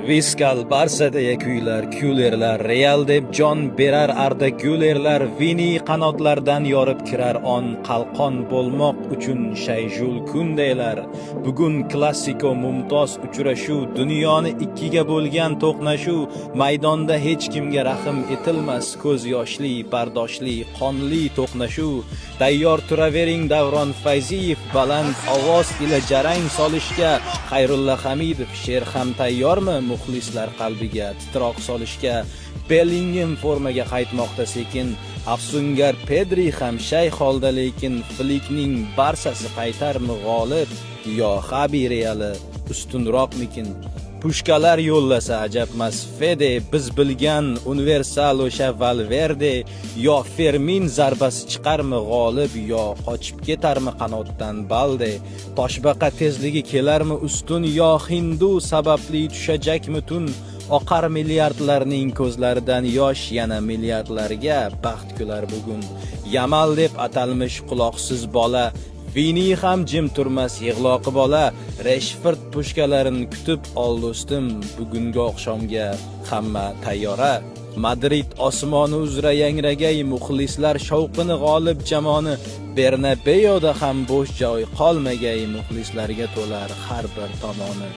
Viskal Barsadagi kuylar, Kullerlar, Real deb jon berar Arda Gülerlar, Vini qanotlardan yorib kirar on, qalqon bo'lmoq uchun Shayjul kundaylar. Bugun klassiko mumtoz uchrashuv, dunyoni ikkiga bo'lgan to'qnashuv, maydonda hech kimga rahm etilmas, ko'z yoshli, bardoshli, qonli to'qnashuv. Tayyor turavering Davron Fayziyev, baland ovoz ila jarang solishga, Xayrulla Hamidov she'r ham tayyormi muxlislar qalbiga titroq solishga. Bellingham formaga qaytmoqda sekin, afsungar Pedri ham shay holda, lekin Flikning Barsasi qaytarmi g'olib, yo Xabi Reali ustunroqmikin? Pushkalar yo'llasa ajabmas Fede, biz bilgan universal o'sha Valverde, yo Fermin zarbasi chiqarmi g'olib, yo qochib ketarmi qanotdan Balde? Toshbaqa tezligi kelarmi ustun, yo Hindu sababli tushajakmi tun? Oqar milliardlarning ko'zlaridan yosh, yana milliardlarga baxt kular bugun. Yamal deb atalmish quloqsiz bola, Vini ham jim turmas yig'loqi bola. Rashford pushkalarini kutib ol do'stim, bugungi oqshomga hamma tayyora. Madrid osmoni uzra yangragay, muxlislar shovqini g'olib jamoni, Bernabeuda ham bo'sh joy qolmagay, muxlislarga to'lar har bir tomoni.